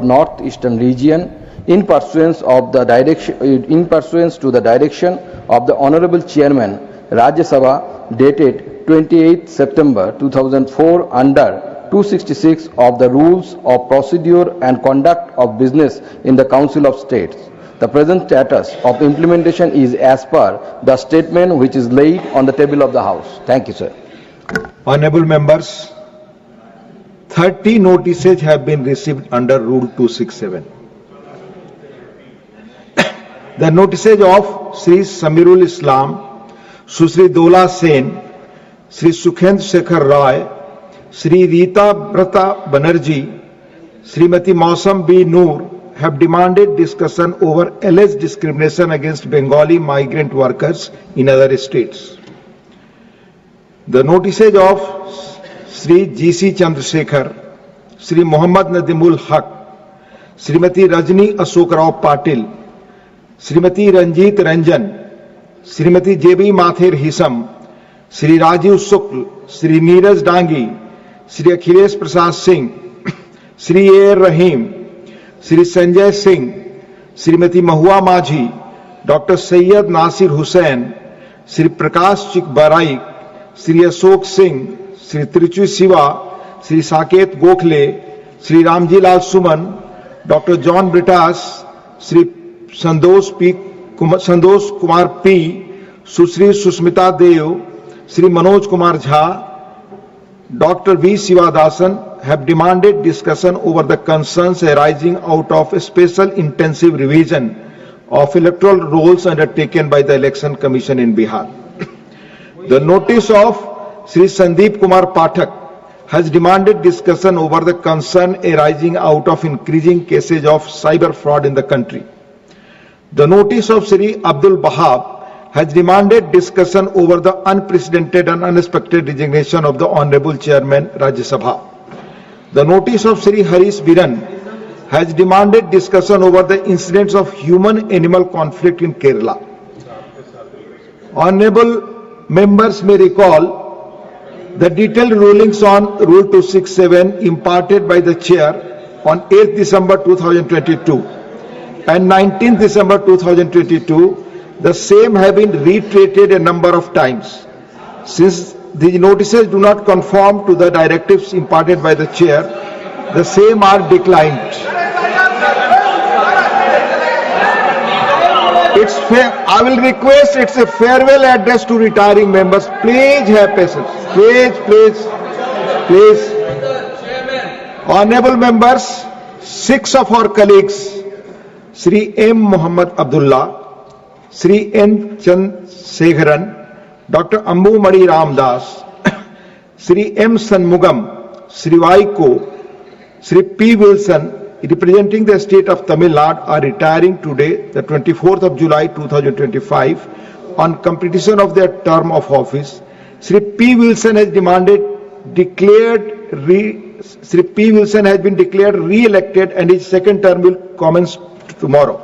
Northeastern Region in pursuance to the direction of the Honorable Chairman Rajya Sabha dated 28 September 2004 under 266 of the Rules of Procedure and Conduct of Business in the Council of States. The present status of implementation is as per the statement which is laid on the table of the House. Thank you, sir. Honorable members, 30 notices have been received under Rule 267. The notices of Sri Samirul Islam, Susri Dola Sen, Sri Sukhendra Shekhar Roy, Sri Rita Brata Banerjee, Srimati Mausam B. Noor have demanded discussion over alleged discrimination against Bengali migrant workers in other states. The notices of Sri G.C. Chandrasekhar, Sri Muhammad Nadimul Haq, Srimati Rajni Ashok Rao Patil, Srimati Ranjit Ranjan, Srimati J.B. Mathir Hisam, Sri Rajiv Sukl, Sri Neeraj Dangi, Sri Akhilesh Prasad Singh, Sri A. Rahim, Sri Sanjay Singh, Srimati Mahua Majhi, Dr. Sayyid Nasir Hussain, Sri Prakash Chikbarai, Sri Ashok Singh, Sri Trichu Siva, Sri Saket Gokhale, Sri Ramji Lal Suman, Dr. John Britas, Sri Sandosh Kumar P, Susri Susmita Deo, Sri Manoj Kumar Jha, Dr. V. Sivadasan have demanded discussion over the concerns arising out of a special intensive revision of electoral rolls undertaken by the Election Commission in Bihar. The notice of Sri Sandeep Kumar Pathak has demanded discussion over the concern arising out of increasing cases of cyber fraud in the country. The notice of Sri Abdul Bahab has demanded discussion over the unprecedented and unexpected resignation of the Honorable Chairman Rajya Sabha. The notice of Sri Harish Biran has demanded discussion over the incidents of human-animal conflict in Kerala. Honorable members may recall the detailed rulings on Rule 267 imparted by the Chair on 8th December 2022 and 19th December 2022. The same have been reiterated a number of times. Since the notices do not conform to the directives imparted by the Chair, the same are declined. I will request it's a farewell address to retiring members. Please have patience. Please. Honorable members, 6 of our colleagues, Sri M. Muhammad Abdullah, Sri N. Chandrasekharan, Dr. Ambu Mani Ramdas, Sri M. Sanmugam, Sri Vaiko, Sri P. Wilson, representing the state of Tamil Nadu, are retiring today, the 24th of July 2025, on completion of their term of office. Sri P. Wilson has been declared re-elected and his second term will commence tomorrow.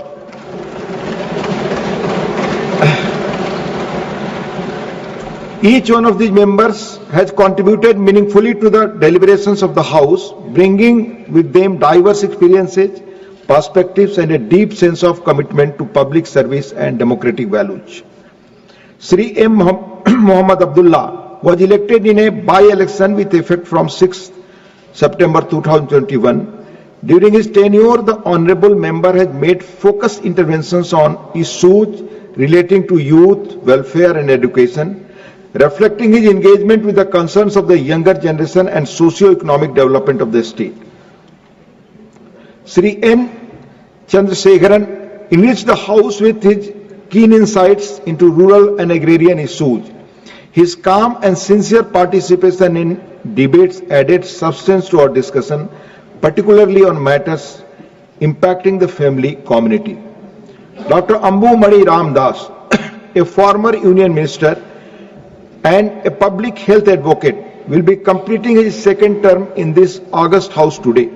Each one of these members has contributed meaningfully to the deliberations of the House, bringing with them diverse experiences, perspectives and a deep sense of commitment to public service and democratic values. Sri M. Muhammad Abdullah was elected in a by-election with effect from 6th September 2021. During his tenure, the Honorable Member has made focused interventions on issues relating to youth, welfare and education, reflecting his engagement with the concerns of the younger generation and socio-economic development of the state. Sri N. Chandrasekharan enriched the House with his keen insights into rural and agrarian issues. His calm and sincere participation in debates added substance to our discussion, particularly on matters impacting the family community. Dr. Ambu Mani Ramdas, a former Union Minister and a public health advocate, will be completing his second term in this August House today.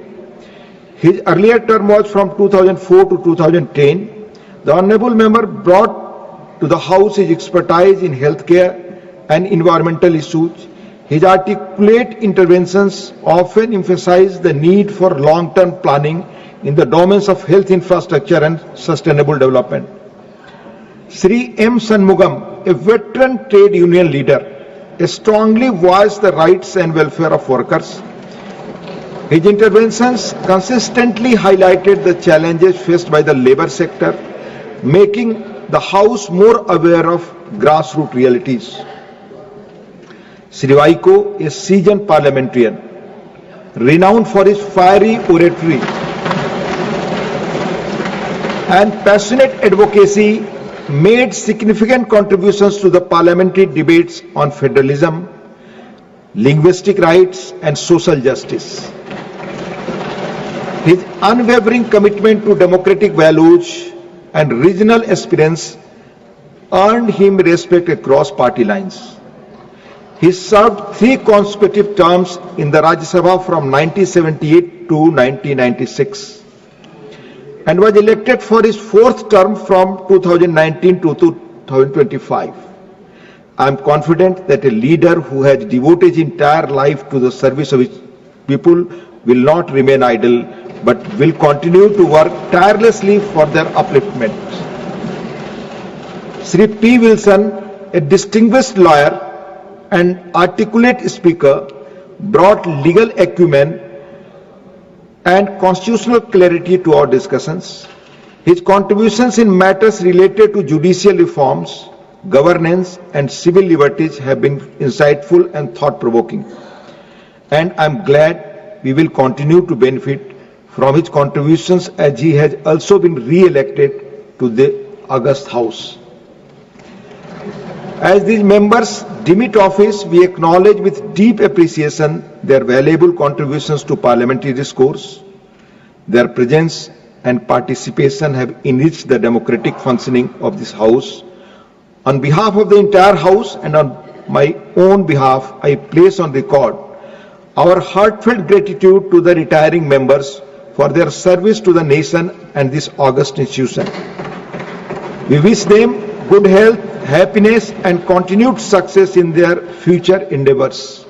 His earlier term was from 2004 to 2010. The Honourable Member brought to the House his expertise in healthcare and environmental issues. His articulate interventions often emphasize the need for long-term planning in the domains of health infrastructure and sustainable development. Sri M. Shanmugam, a veteran trade union leader, strongly voiced the rights and welfare of workers. His interventions consistently highlighted the challenges faced by the labor sector, making the House more aware of grassroots realities. Sri Vaiko, a seasoned parliamentarian, renowned for his fiery oratory and passionate advocacy, made significant contributions to the parliamentary debates on federalism, linguistic rights and social justice. His unwavering commitment to democratic values and regional aspirants earned him respect across party lines. He served 3 consecutive terms in the Rajya Sabha from 1978 to 1996 and was elected for his 4th term from 2019 to 2025. I am confident that a leader who has devoted his entire life to the service of his people will not remain idle, but will continue to work tirelessly for their upliftment. Sri P. Wilson, a distinguished lawyer and articulate speaker, brought legal acumen and constitutional clarity to our discussions. His contributions in matters related to judicial reforms, governance and civil liberties have been insightful and thought-provoking. And I am glad we will continue to benefit from his contributions as he has also been re-elected to the August House. As these members demit office, we acknowledge with deep appreciation their valuable contributions to parliamentary discourse. Their presence and participation have enriched the democratic functioning of this House. On behalf of the entire House and on my own behalf, I place on record our heartfelt gratitude to the retiring members for their service to the nation and this august institution. We wish them good health, happiness and continued success in their future endeavors.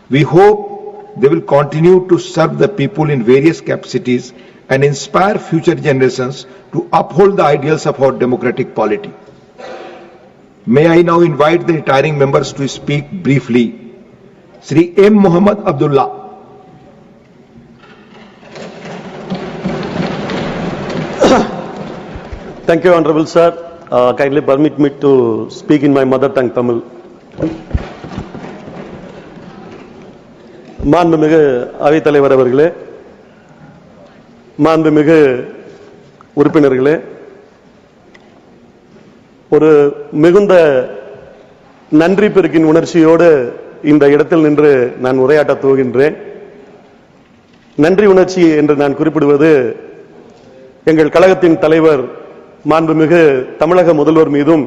We hope they will continue to serve the people in various capacities and inspire future generations to uphold the ideals of our democratic polity. May I now invite the retiring members to speak briefly. Sri M. Muhammad Abdullah. Thank you, Honorable Sir. Kindly permit me to speak in my mother tongue, Tamil. மாண்புமிகு அவைத்தலைவர் அவர்களே, மாண்புமிகு உறுப்பினர்களே, ஒரு மிகுந்த நன்றி பெருக்கின் உணர்ச்சியோடு இந்த இடத்தில் நின்று நான் உரையாற்றத் துவங்குகின்றேன். நன்றி உணர்ச்சி என்று நான் குறிப்பிடுவது எங்கள் கழகத்தின் தலைவர் மாண்புமிகு தமிழக முதல்வர் மீதும்